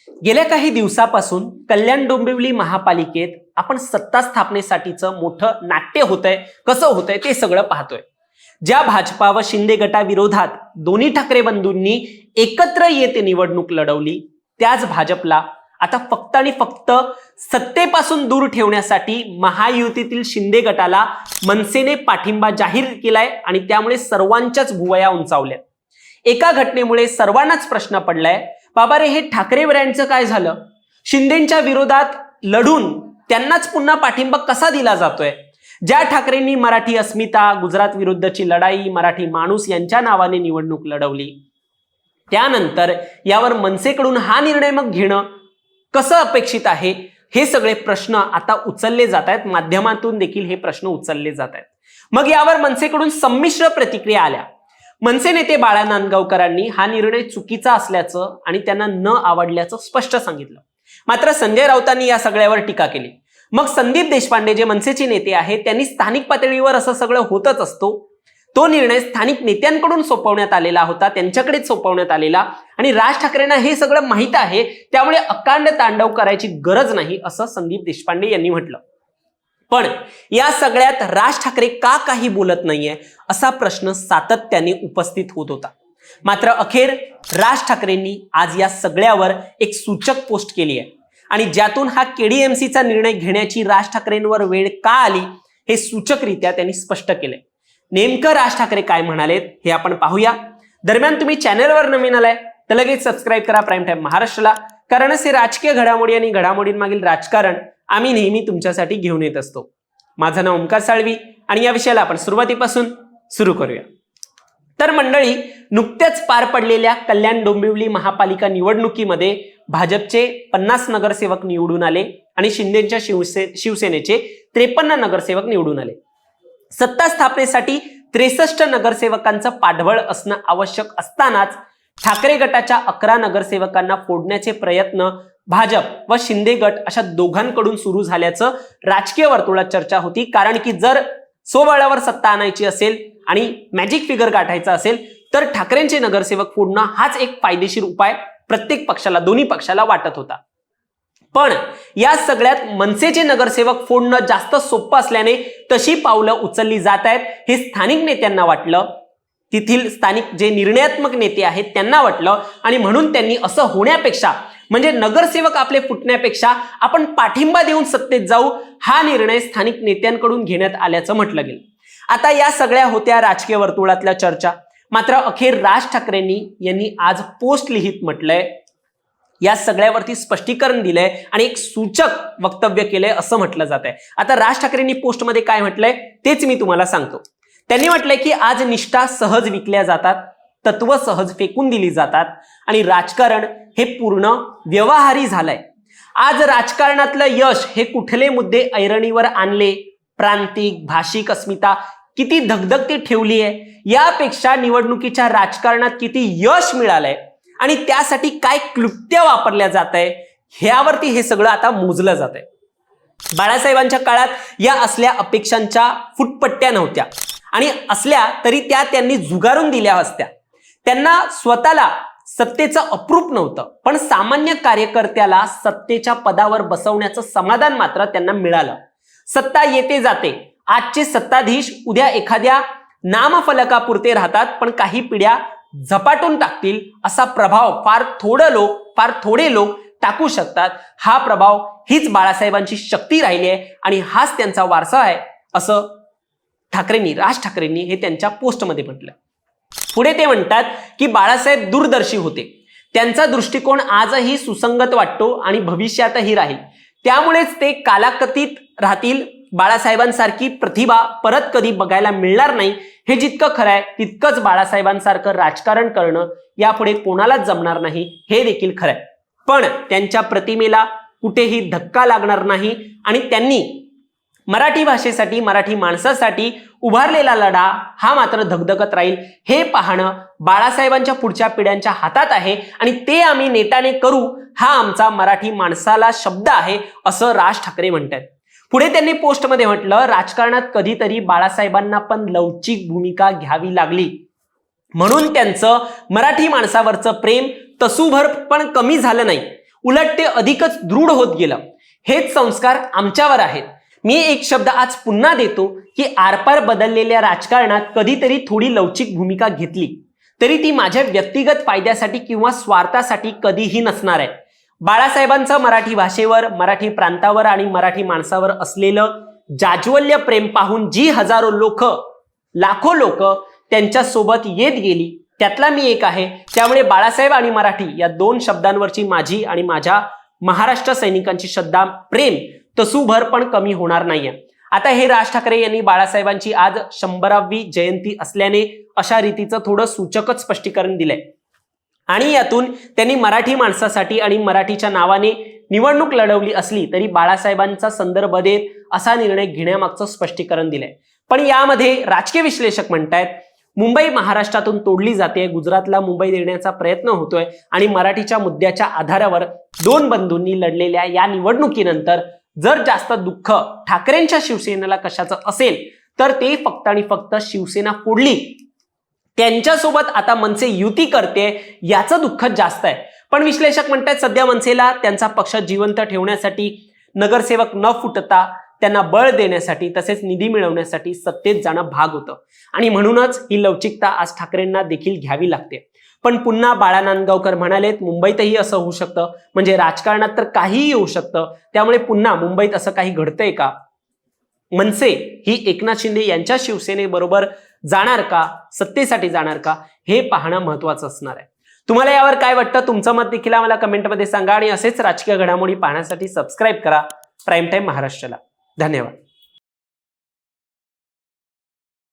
गेल्या काही दिवसापासून कल्याण डोंबिवली महापालिकेत आपण सत्ता स्थापनेसाठीचं मोठं नाट्य होतंय, कसं होतंय ते सगळं पाहतोय। ज्या भाजपा व शिंदे गटाविरोधात दोन्ही ठाकरे बंधूंनी एकत्र येत निवडणूक लढवली, त्याच भाजपला आता फक्त आणि फक्त सत्तेपासून दूर ठेवण्यासाठी महायुतीतील शिंदे गटाला मनसेने पाठिंबा जाहीर केलाय आणि त्यामुळे सर्वांच्याच भुवया उंचावल्या। एका घटनेमुळे सर्वांनाच प्रश्न पडलाय, बाबा रे, हे ठाकरे ब्रँडचं काय झालं? शिंदेच्या विरोधात लढून त्यांनाच पुन्हा पाठिंबा कसा दिला जातोय? ज्या ठाकरेंनी मराठी अस्मिता, गुजरात विरुद्धची लढाई, मराठी माणूस यांच्या नावाने निवडणूक लढवली, त्यानंतर यावर मनसेकडून हा निर्णय मग घेणं कसं अपेक्षित आहे? हे सगळे प्रश्न आता उचलले जात आहेत, माध्यमातून देखील हे प्रश्न उचलले जात आहेत। मग यावर मनसेकडून संमिश्र प्रतिक्रिया आल्या। मनसे नेते बाळा नांदगावकरांनी हा निर्णय चुकीचा असल्याचं आणि त्यांना न आवडल्याचं स्पष्ट सांगितलं। मात्र संजय राऊतांनी या सगळ्यावर टीका केली। मग संदीप देशपांडे जे मनसेचे नेते आहेत, त्यांनी स्थानिक पातळीवर असं सगळं होतच असतो, तो निर्णय स्थानिक नेत्यांकडून सोपवण्यात आलेला होता, त्यांच्याकडेच सोपवण्यात आलेला, आणि राज ठाकरेंना हे सगळं माहित आहे, त्यामुळे अकांड तांडव करायची गरज नाही असं संदीप देशपांडे यांनी म्हटलं। पण या सगळ्यात राज ठाकरे का काही बोलत नाहीये असा प्रश्न सातत्याने उपस्थित होत होता। मात्र अखेर राज ठाकरेंनी आज या सगळ्यावर एक सूचक पोस्ट केली आहे आणि ज्यातून हा केडीएमसीचा निर्णय घेण्याची राज ठाकरेंवर वेळ का आली हे सूचकरित्या त्यांनी स्पष्ट केलंय। नेमकं राज ठाकरे काय म्हणालेत हे आपण पाहूया। दरम्यान तुम्ही चॅनलवर नवीन आलाय तर लगेच सबस्क्राईब करा प्राईम टाइम महाराष्ट्राला, कारण असे राजकीय घडामोडी आणि घडामोडींमागील राजकारण आम्ही नेहमी तुमच्यासाठी घेऊन येत असतो। माझं नाव ओमकार साळवी आणि या विषयाला आपण सुरुवातीपासून सुरू करूया। तर मंडळी, नुकत्याच पार पडलेल्या कल्याण डोंबिवली महापालिका निवडणुकीमध्ये भाजपचे 50 नगरसेवक निवडून आले आणि शिंदेच्या शिवसेनेचे 53 नगरसेवक निवडून आले। सत्ता स्थापनेसाठी 63 नगरसेवकांचं पाठबळ असणं आवश्यक असतानाच ठाकरे गटाच्या 11 नगरसेवकांना फोडण्याचे प्रयत्न भाजप व शिंदे गट अशा दोघांकडून सुरू झाल्याचं राजकीय वर्तुळात चर्चा होती। कारण की जर स्वबळावर सत्ता आणायची असेल आणि मॅजिक फिगर गाठायचा असेल तर ठाकरेंचे नगरसेवक फोडणं हाच एक फायदेशीर उपाय प्रत्येक पक्षाला, दोन्ही पक्षाला वाटत होता। पण या सगळ्यात मनसेचे नगरसेवक फोडणं जास्त सोपं असल्याने तशी पावलं उचलली जात आहेत हे स्थानिक नेत्यांना वाटलं, तिथील स्थानिक जे निर्णयात्मक नेते आहेत त्यांना वाटलं, आणि म्हणून त्यांनी असं होण्यापेक्षा, म्हणजे नगरसेवक आपले फुटण्यापेक्षा आपण पाठिंबा देऊन सत्तेत जाऊ, हा निर्णय स्थानिक नेत्यांकडून घेण्यात आल्याचं म्हटलं गेलं। आता या सगळ्या होत्या राजकीय वर्तुळातल्या चर्चा। मात्र अखेर राज ठाकरेंनी यांनी आज पोस्ट लिहित म्हटलंय, या सगळ्यावरती स्पष्टीकरण दिलंय आणि एक सूचक वक्तव्य केलंय असं म्हटलं जात आहे। आता राज ठाकरेंनी पोस्टमध्ये काय म्हटलंय तेच मी तुम्हाला सांगतो। त्यांनी म्हटलंय की आज निष्ठा सहज विकल्या जातात, तत्व सहज फेकून दिली जातात आणि राजकारण हे पूर्ण व्यवहारी झालंय। आज राजकारणातलं यश हे कुठले मुद्दे ऐरणीवर आणले, प्रांतिक भाषिक अस्मिता किती धगधगती ठेवली आहे, यापेक्षा निवडणुकीच्या राजकारणात किती यश मिळालंय आणि त्यासाठी काय क्लुप्त्या वापरल्या जात आहे ह्यावरती हे सगळं आता मोजलं जात आहे। बाळासाहेबांच्या काळात या असल्या अपेक्षांच्या फुटपट्ट्या नव्हत्या आणि असल्या तरी त्या त्यांनी झुगारून दिल्या असत्या। त्यांना स्वतःला सत्तेचं अप्रूप नव्हतं, पण सामान्य कार्यकर्त्याला सत्तेच्या पदावर बसवण्याचं समाधान मात्र त्यांना मिळालं। सत्ता येते जाते, आजचे सत्ताधीश उद्या एखाद्या नामफलकापुरते राहतात, पण काही पिढ्या झपाटून टाकतील असा प्रभाव फार थोडे लोक टाकू शकतात। हा प्रभाव हीच बाळासाहेबांची शक्ती राहिली आहे आणि हाच त्यांचा वारसा आहे असं राज ठाकरेंनी हे त्यांच्या पोस्टमध्ये म्हटलं। पुढे ते म्हणतात की बाळासाहेब दूरदर्शी होते, त्यांचा दृष्टिकोन आजही सुसंगत वाटतो आणि भविष्यातही राहील, त्यामुळेच ते कालातीत राहतील। बाळासाहेबांसारखी प्रतिभा परत कधी बघायला मिळणार नाही, हे जितकं खरं आहे तितकंच बाळासाहेबांसारखं राजकारण करणं यापुढे कोणालाच जमणार नाही, हे देखील खरं आहे। पण त्यांच्या प्रतिमेला कुठेही धक्का लागणार नाही आणि त्यांनी मराठी भाषेसाठी, मराठी माणसासाठी उभारलेला लढा हा मात्र धगधगत राहील, हे पाहणं बाळासाहेबांच्या पुढच्या पिढ्यांच्या हातात आहे आणि ते आम्ही नेटाने करू, हा आमचा मराठी माणसाला शब्द आहे असं राज ठाकरे म्हणतात। पुढे त्यांनी पोस्टमध्ये म्हटलं, राजकारणात कधीतरी बाळासाहेबांना पण लवचिक भूमिका घ्यावी लागली, म्हणून त्यांचं मराठी माणसावरचं प्रेम तसूभर पण कमी झालं नाही, उलट ते अधिकच दृढ होत गेलं. हेच संस्कार आमच्यावर आहेत. मी एक शब्द आज पुन्हा देतो की आरपार बदललेल्या राजकारणात कधीतरी थोडी लवचिक भूमिका घेतली तरी ती माझ्या व्यक्तिगत फायद्यासाठी किंवा स्वार्थासाठी कधीही नसणार आहे. बाळासाहेबांचं मराठी भाषेवर, मराठी प्रांतावर आणि मराठी माणसावर असलेलं जाज्वल्य प्रेम पाहून जी हजारो लोक, लाखो लोक त्यांच्यासोबत येत गेली त्यातला मी एक आहे. त्यामुळे बाळासाहेब आणि मराठी या दोन शब्दांवरची माझी आणि माझ्या महाराष्ट्र सैनिकांची श्रद्धा, प्रेम तसूभर पण कमी होणार नाहीये. आता हे राज ठाकरे यांनी बाळासाहेबांची आज 100वी जयंती असल्याने अशा रीतीचं थोडं सूचकच स्पष्टीकरण दिलंय आणि यातून त्यांनी मराठी माणसासाठी आणि मराठीच्या नावाने निवडणूक लढवली असली तरी बाळासाहेबांचा संदर्भ देत असा निर्णय घेण्यामागचं स्पष्टीकरण दिलंय. पण यामध्ये राजकीय विश्लेषक म्हणतायत मुंबई महाराष्ट्रातून तोडली जाते, गुजरातला मुंबई देण्याचा प्रयत्न होतोय आणि मराठीच्या मुद्द्याच्या आधारावर दोन बंधूंनी लढलेल्या या निवडणुकीनंतर जर जास्त दुःख ठाकरेंच्या शिवसेनेला कशाचं असेल तर ते फक्त आणि फक्त शिवसेना फोडली, त्यांच्यासोबत आता मनसे युती करते याचं दुःख जास्त आहे. पण विश्लेषक म्हणतात सध्या मनसेला त्यांचा पक्ष जिवंत ठेवण्यासाठी, नगरसेवक न फुटता त्यांना बळ देण्यासाठी तसेच निधी मिळवण्यासाठी सत्तेत जाणं भाग होतं आणि म्हणूनच ही लवचिकता आज ठाकरेंना देखील घ्यावी लागते. पण पुन्हा बाळा नांदगावकर म्हणालेत मुंबईतही असं होऊ शकतं, म्हणजे राजकारणात तर काहीही होऊ शकतं. त्यामुळे पुन्हा मुंबईत असं काही घडतंय का? मनसे ही एकनाथ शिंदे यांच्या शिवसेनेबरोबर जाणार का, सत्तेसाठी जाणार का, हे पाहणं महत्वाचं असणार आहे. तुम्हाला यावर काय वाटतं? तुमचं मत देखील आम्हाला कमेंटमध्ये सांगा आणि असेच राजकीय घडामोडी पाहण्यासाठी सबस्क्राईब करा प्राईम टाइम महाराष्ट्राला. धन्यवाद.